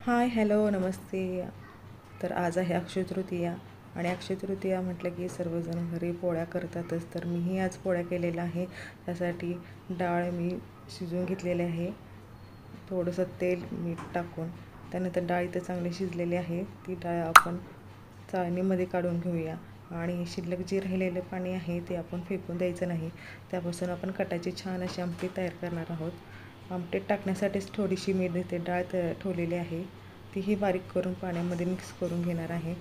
Hi hello नमस्ते. तर आज आहे अक्षय तृतीया आणि अक्षय तृतीया म्हटलं की सर्वजण घरी पोळ्या करतातच. तर मीही आज पोळ्या केलेल्या आहे. त्यासाठी डाळ मी शिजवून घेतलेली आहे, थोडंसं तेल मीठ टाकून. त्यानंतर डाळ इथं चांगली शिजलेली आहे. ती डाळ आपण चाळणीमध्ये काढून घेऊया आणि शिल्लक जे राहिलेलं पाणी आहे ते आपण फेकून द्यायचं नाही. त्यापासून आपण कटाची छान अशी आमटी तयार करणार आहोत. आमटीत टाकण्यासाठीच थोडीशी मी इथे डाळ ठेवलेली आहे, तीही बारीक करून पाण्यामध्ये मिक्स करून घेणार आहे,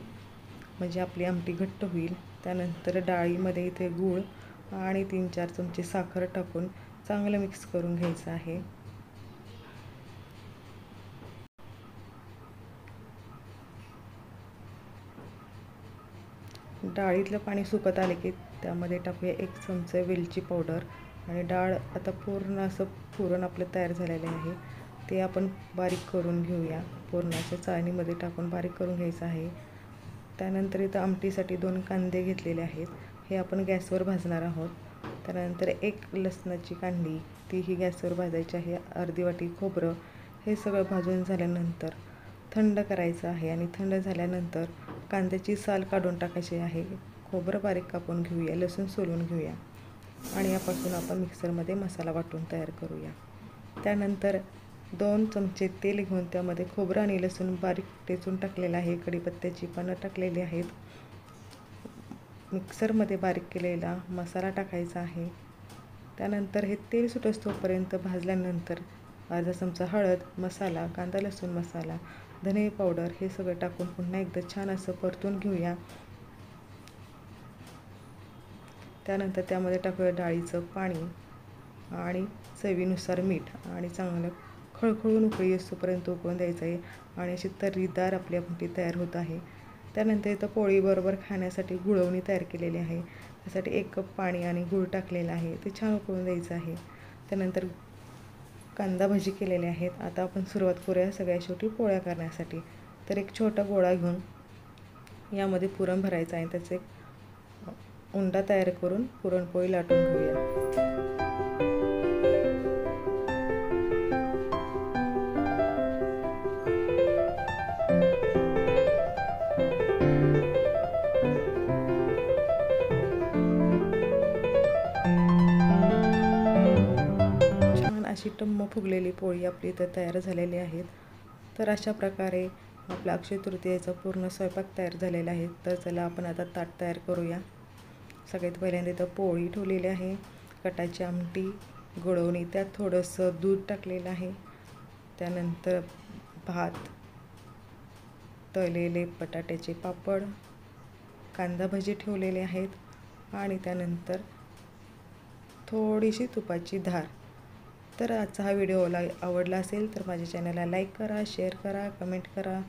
म्हणजे आपली आमटी घट्ट होईल. त्यानंतर डाळीमध्ये इथे गूळ आणि 3-4 चमचे साखर टाकून चांगलं मिक्स करून घ्यायचं आहे. डाळीतलं पाणी सुकत आले की त्यामध्ये टाकूया 1 चमचा वेलची पावडर आणि डाळ आता पूर्ण असं पुरण आपलं तयार झालेलं आहे, ते आपण बारीक करून घेऊया. पुरणाच्या चाळणीमध्ये टाकून बारीक करून घ्यायचं आहे. त्यानंतर इथं आमटीसाठी 2 कांदे घेतलेले आहेत, हे आपण गॅसवर भाजणार आहोत. त्यानंतर 1 लसणाची कांडी, तीही गॅसवर भाजायची आहे. अर्धी वाटी खोबरं, हे सगळं भाजून झाल्यानंतर थंड करायचं आहे आणि थंड झाल्यानंतर कांद्याची साल काढून टाकायची आहे. खोबरं बारीक कापून घेऊया, लसूण सोलून घेऊया आणि यापासून आपण मिक्सरमध्ये मसाला वाटून तयार करूया. त्यानंतर 2 चमचे तेल घेऊन त्यामध्ये खोबरं आणि लसूण बारीक ठेचून टाकलेलं आहे. कढीपत्त्याची पानं टाकलेली आहेत. मिक्सरमध्ये बारीक केलेला मसाला टाकायचा आहे. त्यानंतर हे तेल सुटोपर्यंत भाजल्यानंतर अर्धा चमचा हळद मसाला, कांदा लसूण मसाला, धने पावडर हे सगळं टाकून पुन्हा एकदा छान असं परतून घेऊया. त्यानंतर त्यामध्ये टाकूया डाळीचं पाणी आणि चवीनुसार मीठ आणि चांगलं खळखळून उकळी येईपर्यंत उकळून द्यायचं आहे आणि अशी तर्रीदार आपली आमटी तयार होत आहे. त्यानंतर इथं पोळीबरोबर खाण्यासाठी गुळवणी तयार केलेली आहे. त्यासाठी 1 कप पाणी आणि गूळ टाकलेलं आहे, ते छान उकळून द्यायचं आहे. त्यानंतर कांदा भजी केलेले आहेत. आता आपण सुरुवात करूया सगळ्या शेवटी पोळ्या करण्यासाठी. तर एक छोटा गोळा घेऊन यामध्ये पुरण भरायचं आहे. त्याचे उंडा तयार करून पुरणपोळी लाटून घेऊया. छान अशी टम्म फुगलेली पोळी आपली इथं तयार झालेली आहेत. तर अशा प्रकारे आपला अक्षय तृतीयेचा पूर्ण स्वयंपाक तयार झालेला आहे. तर चला आपण आता ताट तयार करूया. सगळ्यात पहिल्यांदा इथं पोळी ठेवलेली आहे, कटाची आमटी, गुळवणी, त्यात थोडंसं दूध टाकलेलं आहे. त्यानंतर भात, तळलेले बटाट्याचे पापड, कांदा भजी ठेवलेले आहेत आणि त्यानंतर थोडीशी तुपाची धार. तर आजचा हा व्हिडिओ आवडला असेल तर माझ्या चॅनलला लाईक करा, शेअर करा, कमेंट करा.